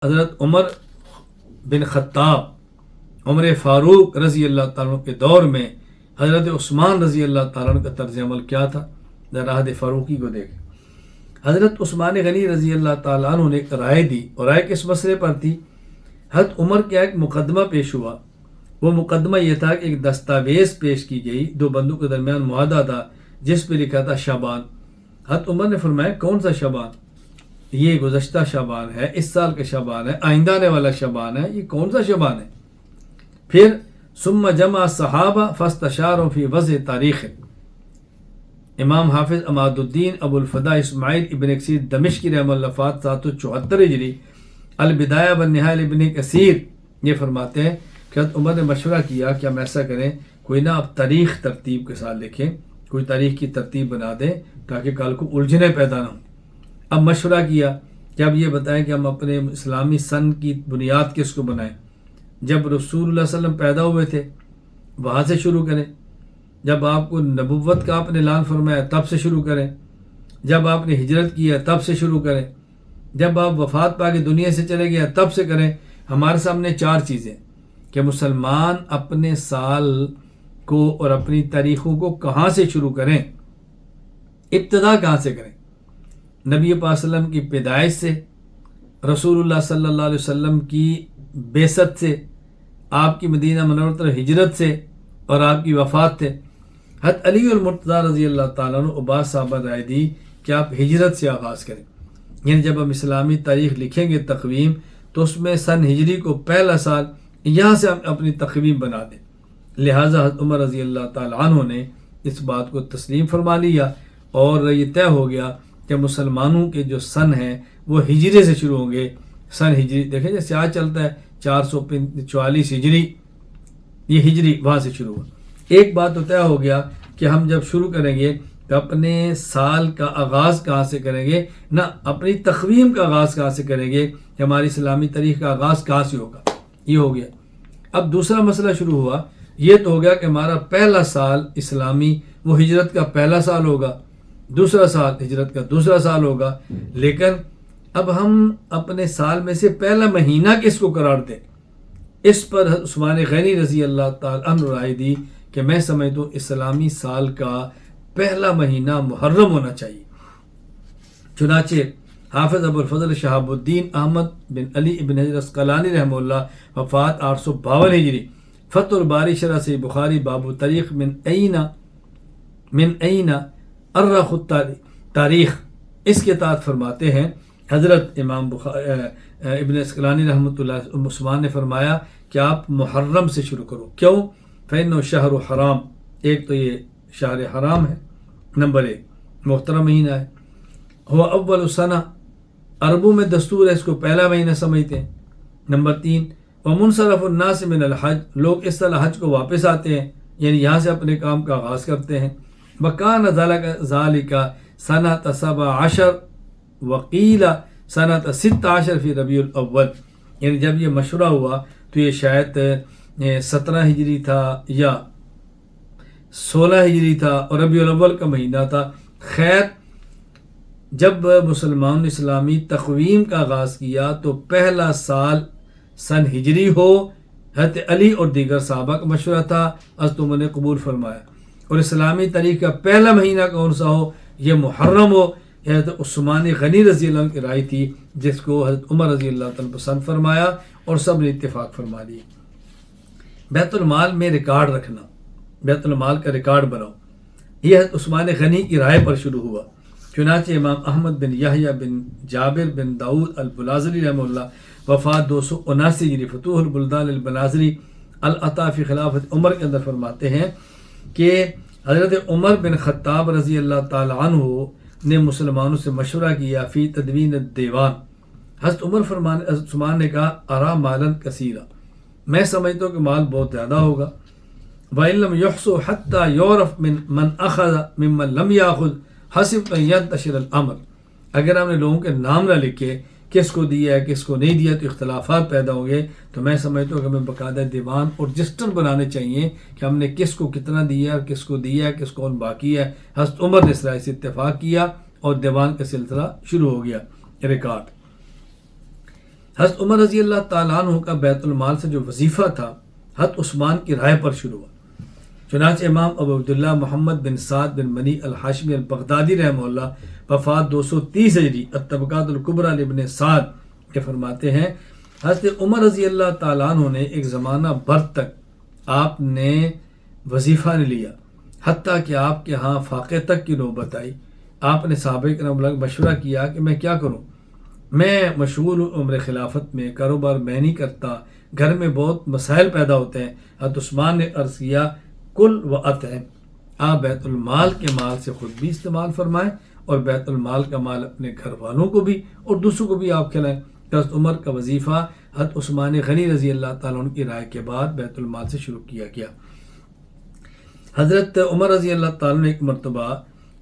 حضرت عمر بن خطاب عمر فاروق رضی اللہ تعالیٰ عنہ کے دور میں حضرت عثمان رضی اللہ تعالیٰ عنہ کا طرز عمل کیا تھا؟ ذرا عہد فاروقی کو دیکھیں۔ حضرت عثمان غنی رضی اللہ تعالیٰ عنہ نے ایک رائے دی، اور رائے کس مسئلے پر تھی؟ حضرت عمر کا ایک مقدمہ پیش ہوا۔ وہ مقدمہ یہ تھا کہ ایک دستاویز پیش کی گئی، دو بندوں کے درمیان معاہدہ تھا جس پہ لکھا تھا شعبان۔ حضرت عمر نے فرمایا کون سا شعبان؟ یہ گزشتہ شعبان ہے، اس سال کا شعبان ہے، آئندہ آنے والا شعبان ہے، یہ کون سا شعبان ہے؟ پھر ثم جمع صحابہ فاستشاروا فی وضع تاریخ۔ امام حافظ عماد الدین ابو الفدا اسماعیل ابن کثیر دمشقی رحمہ اللہ وفات 774 ہجری، البدایہ والنہایہ ابن کثیر یہ فرماتے ہیں کہ حضرت عمر نے مشورہ کیا کہ ہم ایسا کریں، کوئی نہ اب تاریخ ترتیب کے ساتھ لکھیں، کوئی تاریخ کی ترتیب بنا دیں تاکہ کل کو الجھنیں پیدا نہ ہوں۔ اب مشورہ کیا کہ اب یہ بتائیں کہ ہم اپنے اسلامی سن کی بنیاد کس کو بنائیں؟ جب رسول اللہ صلی اللہ علیہ وسلم پیدا ہوئے تھے وہاں سے شروع کریں، جب آپ کو نبوت کا آپ نے اعلان فرمایا تب سے شروع کریں، جب آپ نے ہجرت کی ہے تب سے شروع کریں، جب آپ وفات پا کے دنیا سے چلے گئے تب سے کریں۔ ہمارے سامنے چار چیزیں کہ مسلمان اپنے سال کو اور اپنی تاریخوں کو کہاں سے شروع کریں، ابتدا کہاں سے کریں؟ نبی پاک صلی اللہ علیہ وسلم کی پیدائش سے، رسول اللہ صلی اللہ علیہ وسلم کی بعثت سے، آپ کی مدینہ منورہ طرف ہجرت سے، اور آپ کی وفات سے۔ حضرت علی المرتضیٰ رضی اللہ تعالیٰ عنہ بعض صحابہ رائے دی کہ آپ ہجرت سے آغاز کریں، یعنی جب ہم اسلامی تاریخ لکھیں گے تقویم تو اس میں سن ہجری کو پہلا سال یہاں سے ہم اپنی تقویم بنا دیں۔ لہٰذا حضرت عمر رضی اللہ تعالیٰ عنہ نے اس بات کو تسلیم فرما لیا اور یہ طے ہو گیا کہ مسلمانوں کے جو سن ہیں وہ ہجری سے شروع ہوں گے۔ سن ہجری دیکھیں جیسے آج چلتا ہے 444 ہجری، یہ ہجری وہاں سے شروع ہوا۔ ایک بات تو طے ہو گیا کہ ہم جب شروع کریں گے تو اپنے سال کا آغاز کہاں سے کریں گے، نہ اپنی تقویم کا آغاز کہاں سے کریں گے کہ ہماری اسلامی تاریخ کا آغاز کہاں سے ہوگا، یہ ہو گیا۔ اب دوسرا مسئلہ شروع ہوا، یہ تو ہو گیا کہ ہمارا پہلا سال اسلامی وہ ہجرت کا پہلا سال ہوگا، دوسرا سال ہجرت کا دوسرا سال ہوگا، لیکن اب ہم اپنے سال میں سے پہلا مہینہ کس کو قرار دیں؟ اس پر عثمان غنی رضی اللہ تعالیٰ عنہ رائے دی کہ میں سمجھتا ہوں اسلامی سال کا پہلا مہینہ محرم ہونا چاہیے۔ چنانچہ حافظ ابو الفضل شہاب الدین احمد بن علی ابن حجر اسقلانی رحمہ اللہ وفات 852 ہجری، فتح الباری شرح سے بخاری باب تاریخ من این ارخ تاریخ، اس کے تحت فرماتے ہیں حضرت امام ابن اسقلانی رحمۃ اللہ عثمان نے فرمایا کہ آپ محرم سے شروع کرو۔ کیوں؟ فإنه شہر حرام، ایک تو یہ شہر حرام ہے، نمبر ایک محترم مہینہ ہے، ہوا اول سنہ، عربوں میں دستور ہے اس کو پہلا مہینہ سمجھتے ہیں، نمبر تین ومنصرف الناس من الحج، لوگ اس طرح حج کو واپس آتے ہیں، یعنی یہاں سے اپنے کام کا آغاز کرتے ہیں۔ وکان ذالک سنۃ 17 وقیل سنۃ 16 فی ربیع الاول، یعنی جب یہ مشورہ ہوا تو یہ شاید 17 ہجری تھا یا 16 ہجری تھا اور ربیع الاول کا مہینہ تھا۔ خیر، جب مسلمان اسلامی تقویم کا آغاز کیا تو پہلا سال سن ہجری ہو، حضرت علی اور دیگر صحابہ کا مشورہ تھا، حضرت عمر نے قبول فرمایا۔ اور اسلامی تاریخ کا پہلا مہینہ کون سا ہو؟ یہ محرم ہو، یہ حضرت عثمان غنی رضی اللہ عنہ کی رائے تھی، جس کو حضرت عمر رضی اللہ تعالیٰ پسند فرمایا اور سب نے اتفاق فرما لیا۔ بیت المال میں ریکارڈ رکھنا، بیت المال کا ریکارڈ بناؤ، یہ حضرت عثمان غنی کی رائے پر شروع ہوا۔ چنانچہ امام احمد بن یحییٰ بن جابر بن داؤد البلازری رحمہ اللہ وفات 279 ہجری، فتوح البلدان البلازری العطا فی خلافت عمر کے اندر فرماتے ہیں کہ حضرت عمر بن خطاب رضی اللہ تعالی عنہ نے مسلمانوں سے مشورہ کیا فی تدوین الدیوان۔ حضرت عثمان نے کہا ارا مالا کثیرا، میں سمجھتا ہوں کہ مال بہت زیادہ ہوگا، وَإِن لَمْ يُحْصُوا حَتَّى يُعْرَفْ مَنْ أَخَذَ مِمَّنْ لَمْ يَأْخُذْ حَسِبْتَ أَنْ يَنْتَشِرَ الْأَمْرُ، اگر ہم نے لوگوں کے نام نہ لکھے کس کو دیا ہے کس کو نہیں دیا تو اختلافات پیدا ہوں گے، تو میں سمجھتا ہوں کہ ہمیں باقاعدہ دیوان اور رجسٹر بنانے چاہیے کہ ہم نے کس کو کتنا دیا ہے، کس کو دیا ہے، کس کون باقی ہے۔ حضرت عمر نے اس رائے سے اتفاق کیا اور دیوان کا سلسلہ شروع ہو گیا، ریکارڈ۔ حضرت عمر رضی اللہ تعالیٰ عنہ کا بیت المال سے جو وظیفہ تھا حضرت عثمان کی رائے پر شروع ہوا۔ چنانچہ امام ابو عبداللہ محمد بن سعد بن منی الحاشمی البغدادی رحمہ اللہ وفات 230 ہجری الطبقات الکبریٰ لابن سعد کے فرماتے ہیں حضرت عمر رضی اللہ تعالیٰ عنہ نے ایک زمانہ بھر تک آپ نے وظیفہ نہیں لیا، حتیٰ کہ آپ کے ہاں فاقے تک کی نوبت آئی۔ آپ نے صحابہ کرام سے مشورہ کیا کہ میں کیا کروں، میں مشغول ہوں عمر خلافت میں، کاروبار میں نہیں کرتا، گھر میں بہت مسائل پیدا ہوتے ہیں۔ حضرت عثمان نے عرض کیا کل و اطعم، آپ بیت المال کے مال سے خود بھی استعمال فرمائیں اور بیت المال کا مال اپنے گھر والوں کو بھی اور دوسروں کو بھی آپ کھلائیں۔ حضرت عمر کا وظیفہ حضرت عثمان غنی رضی اللہ تعالیٰ عنہ کی رائے کے بعد بیت المال سے شروع کیا گیا۔ حضرت عمر رضی اللہ تعالیٰ نے ایک مرتبہ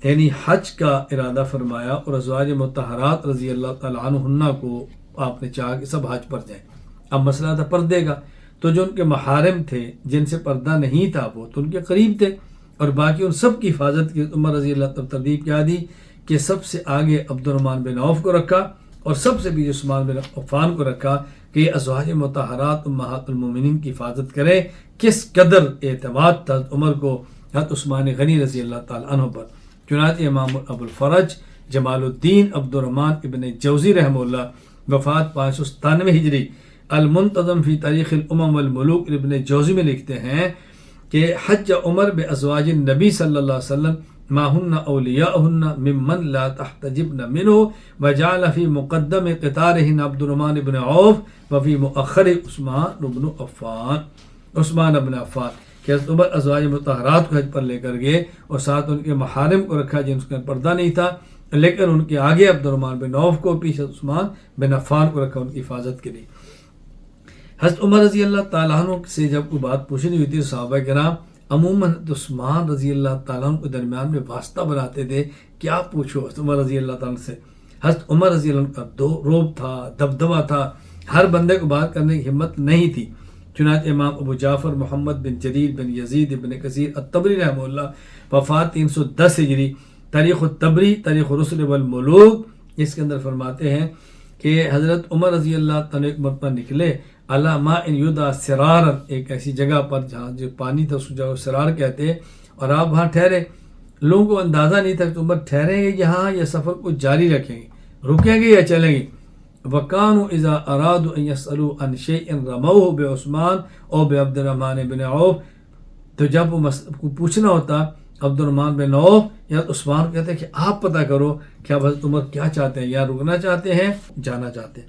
یعنی حج کا ارادہ فرمایا اور ازواج مطہرات رضی اللہ تعالیٰ عنہن کو آپ نے چاہا کہ سب حج پر جائیں۔ اب مسئلہ تھا پردے کا، تو جو ان کے محارم تھے جن سے پردہ نہیں تھا وہ تو ان کے قریب تھے اور باقی ان سب کی حفاظت کی عمر رضی اللہ تعالیٰ ترتیب کیا دی کہ سب سے آگے عبد الرحمن بن عوف کو رکھا اور سب سے بھی عثمان بن عفان کو رکھا کہ یہ ازواج مطہرات امہات المومنین کی حفاظت کرے۔ کس قدر اعتماد تھا عمر کو حضرت عثمان غنی رضی اللہ تعالیٰ عنہ پر۔ چنانچہ امام ابو الفرج جمال الدین عبد الرحمن ابن جوزی رحمہ اللہ وفات 597 ہجری المنتظم فی تاریخ الامم والملوک ابن جوزی میں لکھتے ہیں کہ حج عمر بازواج النبی صلی اللہ علیہ وسلم ما ہن اولیاءہن ممن لا تحتجبن منہ وجعل فی مقدم قطارہن عبد الرحمن بن عوف وفی مؤخر عثمان بن عفان کہ حضرت عمر ازواج مطہرات کو حج پر لے کر گئے اور ساتھ ان کے محارم کو رکھا جن کا پردہ نہیں تھا، لیکن ان کے آگے عبد الرحمن بن عوف کو، پیچھے عثمان بن عفان کو رکھا ان کی حفاظت کے لیے۔ حضرت عمر رضی اللہ تعالیٰ عنہ سے جب کوئی بات پوچھنی ہوئی تھی صحابہ کرام عموماً عثمان رضی اللہ تعالیٰ عنہ کے درمیان میں واسطہ بناتے تھے، کیا پوچھو حضرت عمر رضی اللہ تعالیٰ عنہ سے۔ حضرت عمر رضی اللہ عنہ کا روب تھا، دبدبہ تھا، ہر بندے کو بات کرنے کی ہمت نہیں تھی۔ چنانچہ امام ابو جعفر محمد بن جریر بن یزید بن کثیر الطبری رحمہ اللہ وفات 310 ہجری تاریخ الطبری تاریخ الرسل والملوک اس کے اندر فرماتے ہیں کہ حضرت عمر رضی اللہ تعالیٰ ایک مرتبہ نکلے علی ماء یدعی سرارا، ایک ایسی جگہ پر جہاں جو پانی تھا اس جگہ سرار کہتے ہیں، اور آپ وہاں ٹھہرے۔ لوگوں کو اندازہ نہیں تھا کہ عمر ٹھہریں گے یہاں یا سفر کو جاری رکھیں گے، رکیں گے یا چلیں گے۔ وَكَانُوا إِذَا أَرَادُوا أَن يَسْأَلُوا عَن شَيْءٍ رَمَوْهُ بِعُثْمَانَ أَوْ بِعَبْدِ الرَّحْمَنِ بن عوف، تو جب وہ پوچھنا ہوتا عبد الرحمن بن عوف یا عثمان کہتے ہیں کہ آپ پتہ کرو کہ اب حضرت عمر کیا چاہتے ہیں، یا رکنا چاہتے ہیں جانا چاہتے ہیں۔